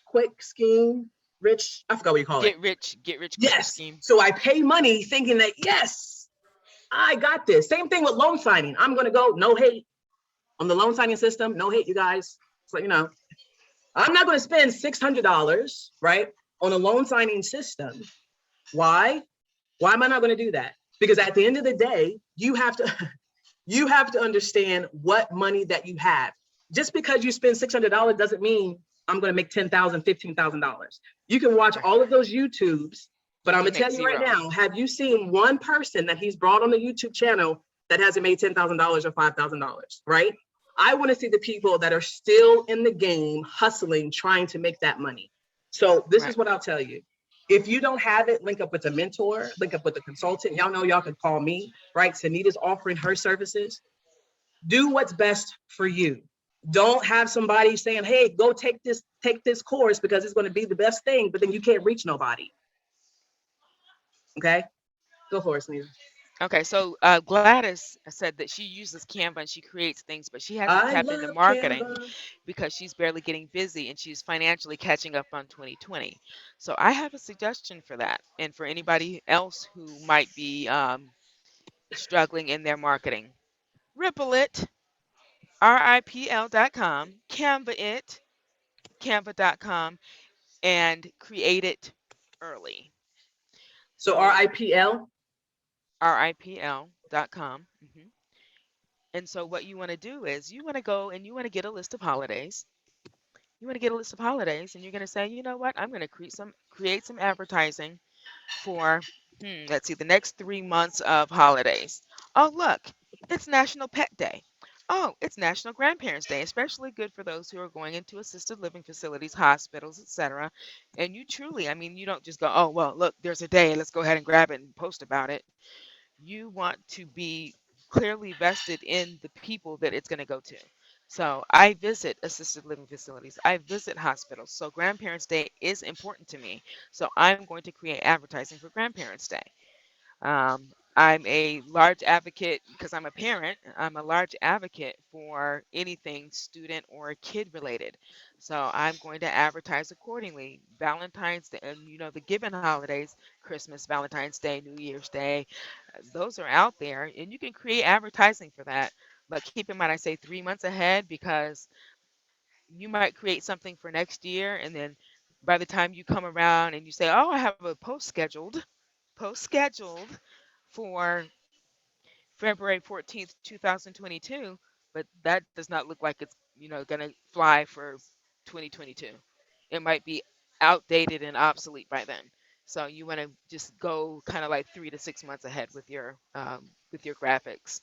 quick scheme. rich, I forgot what you call it. Get rich quick Yes. scheme. So I pay money thinking that, yes, I got this. Same thing with loan signing. I'm going to go, no hate on the loan signing system. No hate, you guys. So, you know, I'm not going to spend $600, right, on a loan signing system. Why? Why am I not going to do that? Because at the end of the day, you have to understand what money that you have. Just because you spend $600 doesn't mean I'm going to make $10,000, $15,000. You can watch all of those YouTubes, but I'm going to tell you right now, have you seen one person that he's brought on the YouTube channel that hasn't made $10,000 or $5,000, right? I want to see the people that are still in the game, hustling, trying to make that money. So this is what I'll tell you. If you don't have it, link up with a mentor, link up with a consultant. Y'all know y'all can call me, right? Sonita's offering her services. Do what's best for you. Don't have somebody saying, hey, go take this course because it's going to be the best thing, but then you can't reach nobody. Okay, go for it, Sonita. Okay, so Gladys said that she uses Canva and she creates things, but she hasn't tapped into marketing Canva. because she's barely getting busy and she's financially catching up on 2020. So I have a suggestion for that, and for anybody else who might be struggling in their marketing. Ripple it, RIPL.com, Canva it, Canva.com, and create it early. So RIPL? RIPL.com. And so what you want to do is you want to go and you want to get a list of holidays. You want to get a list of holidays and you're going to say, you know what, I'm going to create some advertising for, let's see, the next 3 months of holidays. Oh, look, it's National Pet Day. Oh, it's National Grandparents Day, especially good for those who are going into assisted living facilities, hospitals, etc. And you truly, I mean, you don't just go, oh, well, look, there's a day, let's go ahead and grab it and post about it. You want to be clearly vested in the people that it's going to go to. So I visit assisted living facilities. I visit hospitals. So Grandparents Day is important to me. So I'm going to create advertising for Grandparents Day. I'm a large advocate because I'm a parent. I'm a large advocate for anything student or kid related. So I'm going to advertise accordingly. Valentine's Day, and the given holidays, Christmas, Valentine's Day, New Year's Day, those are out there, and you can create advertising for that. But keep in mind, I say 3 months ahead because you might create something for next year, and then by the time you come around and you say, "Oh, I have a post scheduled for February 14th, 2022," but that does not look like it's going to fly for 2022. It might be outdated and obsolete by then. So you want to just go kind of like 3 to 6 months ahead with your graphics.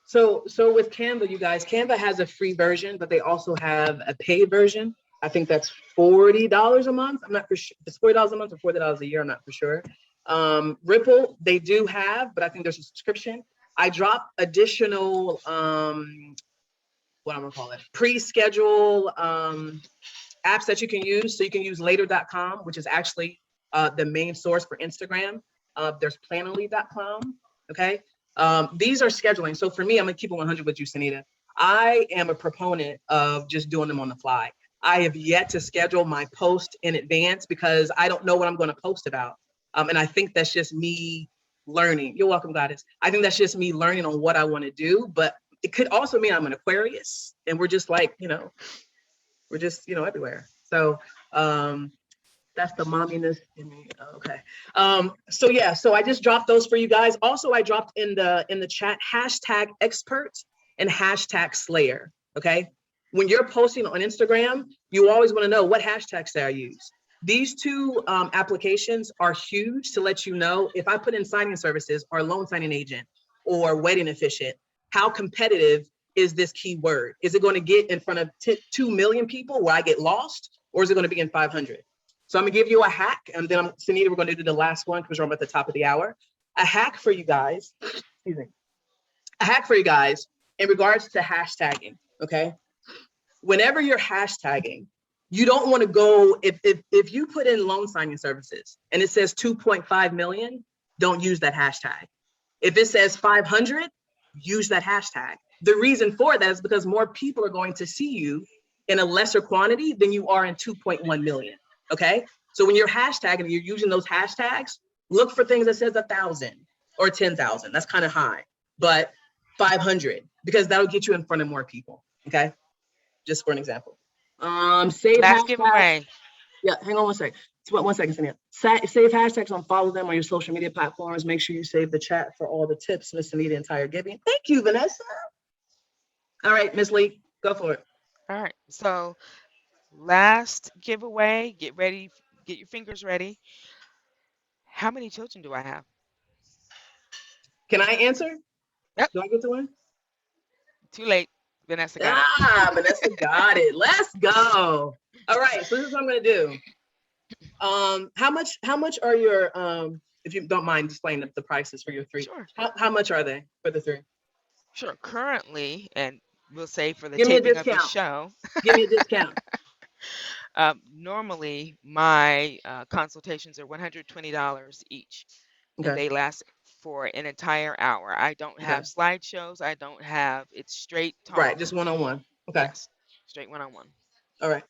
So with Canva, you guys, Canva has a free version, but they also have a paid version. I think that's $40 a month. I'm not for sure. It's $40 a month or $40 a year. I'm not for sure. Ripple, they do have, but I think there's a subscription. I drop additional, what I'm gonna call it, pre-schedule apps that you can use. So you can use later.com, which is actually the main source for Instagram. There's planally.com. Okay. These are scheduling. So for me, I'm gonna keep it 100 with you, Sonita. I am a proponent of just doing them on the fly. I have yet to schedule my post in advance because I don't know what I'm going to post about. And I think that's just me learning. You're welcome, Goddess. I think that's just me learning on what I want to do. But it could also mean I'm an Aquarius and we're just like, we're just, everywhere. So that's the momminess in me. Okay. So I just dropped those for you guys. Also, I dropped in the chat #expert and #slayer. Okay. When you're posting on Instagram, you always want to know what hashtags I use. These two applications are huge to let you know if I put in signing services or loan signing agent or wedding officiant, how competitive is this keyword? Is it going to get in front of 2 million people where I get lost, or is it going to be in 500? So I'm gonna give you a hack, and then Sonita, we're gonna do the last one because we're at the top of the hour. A hack for you guys, excuse me. A hack for you guys in regards to hashtagging, okay? Whenever you're hashtagging, you don't wanna go, if you put in loan signing services and it says 2.5 million, don't use that hashtag. If it says 500, use that hashtag. The reason for that is because more people are going to see you in a lesser quantity than you are in 2.1 million. Okay. So when you're hashtagging, you're using those hashtags, look for things that says 1,000 or 10,000. That's kind of high, but 500, because that'll get you in front of more people. Okay. Just for an example. Save Last hashtags. giveaway. Yeah, hang on one second. One second, Sonia. Save hashtags and follow them on your social media platforms. Make sure you save the chat for all the tips, Miss Sonita, entire giving. Thank you, Vanessa. All right, Miss Lee, go for it. All right. So last giveaway. Get ready. Get your fingers ready. How many children do I have? Can I answer? Yep. Do I get to win? Too late. Vanessa got it. Vanessa got it. Let's go. All right, so this is what I'm gonna do. How much are your if you don't mind displaying the prices for your three? Sure. How much are they for the three? Sure. Currently, and we'll say for the Give me a taping of the discount. show, Give me a discount. normally my consultations are $120 each, and Okay. they last for an entire hour. I don't have slideshows. I don't have, it's straight talk. Right, just one-on-one. Okay. Yes, straight one-on-one. All right.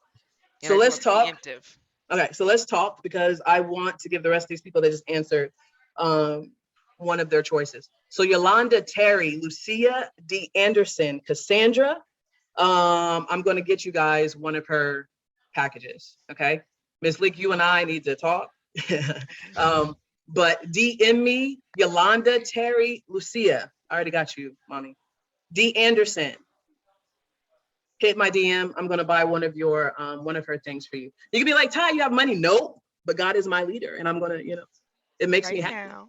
And So I do let's a talk. preemptive. Okay, so let's talk, because I want to give the rest of these people that just answered one of their choices. So Yolanda, Terry, Lucia, D. Anderson, Cassandra, I'm going to get you guys one of her packages. Okay, Miss Leek, you and I need to talk. But DM me, Yolanda, Terry, Lucia. I already got you, mommy. D. Anderson, hit my DM. I'm going to buy one of her things for you. You can be like, Ty, you have money? No, but God is my leader, and I'm going to, it makes Right me happy. now.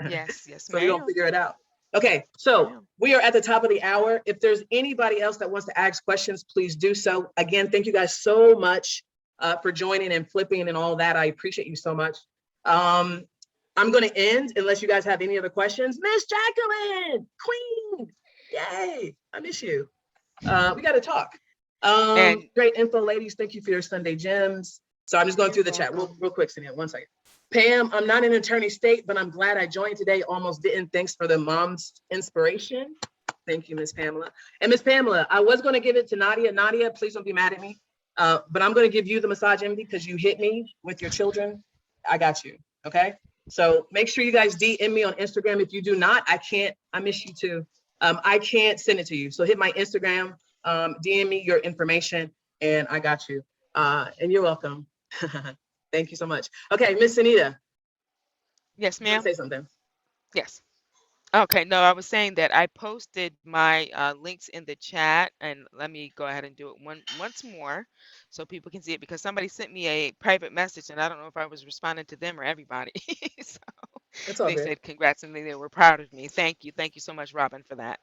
Yes, yes, So you're going to figure it out. Okay, so we are at the top of the hour. If there's anybody else that wants to ask questions, please do so. Again, thank you guys so much for joining and flipping and all that. I appreciate you so much. I'm going to end unless you guys have any other questions. Miss Jacqueline, Queen, yay, I miss you. We got to talk. Great info, ladies. Thank you for your Sunday gems. So I'm just going through the chat real quick, Sonia. 1 second. Pam, I'm not in attorney state, but I'm glad I joined today. Almost didn't. Thanks for the mom's inspiration. Thank you, Miss Pamela. And Miss Pamela, I was going to give it to Nadia. Nadia, please don't be mad at me. But I'm going to give you the massage envy because you hit me with your children. I got you. Okay. So make sure you guys DM me on Instagram. If you do not, I miss you too. I can't send it to you. So hit my Instagram, DM me your information, and I got you. And you're welcome. Thank you so much. Okay, Miss Sonita. Yes, ma'am. Say something. Yes. Okay, no, I was saying that I posted my links in the chat, and let me go ahead and do it once more so people can see it, because somebody sent me a private message and I don't know if I was responding to them or everybody. So they said congrats and they were proud of me. Thank you so much, Robin, for that.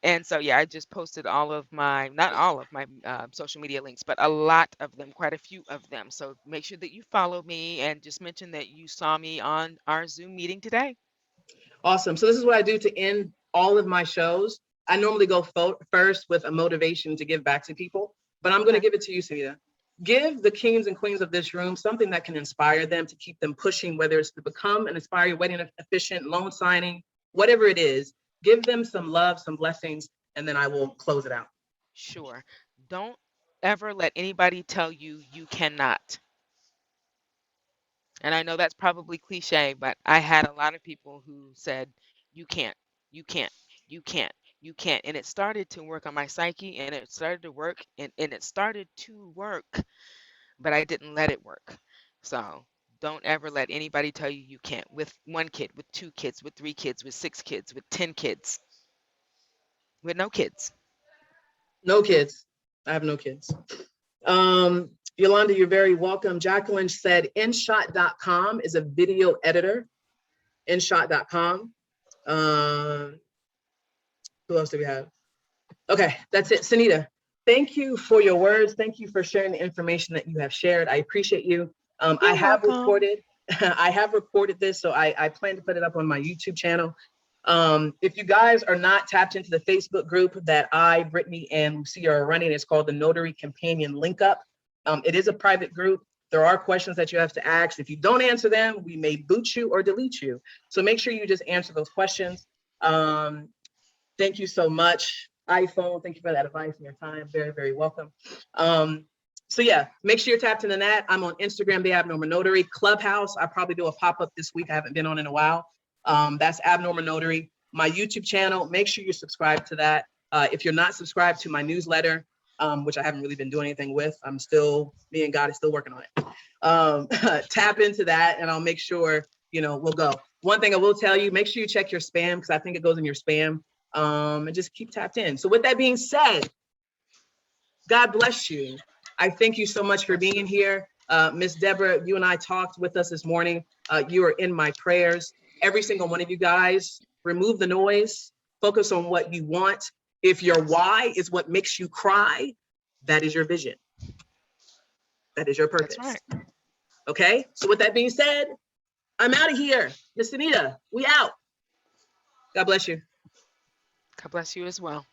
And so yeah, I just posted all of my, not all of my social media links, but a lot of them, quite a few of them. So make sure that you follow me and just mention that you saw me on our Zoom meeting today. Awesome. So this is what I do to end all of my shows. I normally go first with a motivation to give back to people, but I'm going to give it to you, Sonita. Give the kings and queens of this room something that can inspire them, to keep them pushing, whether it's to become an inspiring wedding officiant, loan signing, whatever it is. Give them some love, some blessings, and then I will close it out. Sure. Don't ever let anybody tell you you cannot. And I know that's probably cliche, but I had a lot of people who said, you can't, you can't, you can't, you can't. And it started to work on my psyche, and it started to work, and it started to work, but I didn't let it work. So don't ever let anybody tell you you can't, with 1 kid, with 2 kids, with 3 kids, with 6 kids, with 10 kids, with no kids. No kids. I have no kids. Yolanda, you're very welcome. Jacqueline said InShot.com is a video editor. InShot.com. Who else do we have? Okay, that's it. Sonita, thank you for your words. Thank you for sharing the information that you have shared. I appreciate you. I have recorded. I have recorded this, so I plan to put it up on my YouTube channel. If you guys are not tapped into the Facebook group that I, Brittany, and Lucia are running, it's called the Notary Companion Link Up. It is a private group. There are questions that you have to ask. If you don't answer them, we may boot you or delete you. So make sure you just answer those questions. Thank you so much. iPhone, thank you for that advice and your time. Very, very welcome. So yeah, make sure you're tapped into that. I'm on Instagram, the Abnormal Notary. Clubhouse, I probably do a pop-up this week. I haven't been on in a while. That's Abnormal Notary. My YouTube channel, make sure you subscribe to that. If you're not subscribed to my newsletter, which I haven't really been doing anything with, me and God is still working on it. Tap into that and I'll make sure, we'll go. One thing I will tell you, make sure you check your spam because I think it goes in your spam, and just keep tapped in. So with that being said, God bless you. I thank you so much for being here. Miss Deborah, you and I talked with us this morning. You are in my prayers. Every single one of you guys, remove the noise, focus on what you want. If your why is what makes you cry, that is your vision. That is your purpose. That's right. Okay, so with that being said, I'm out of here. Miss Sonita, we out. God bless you. God bless you as well.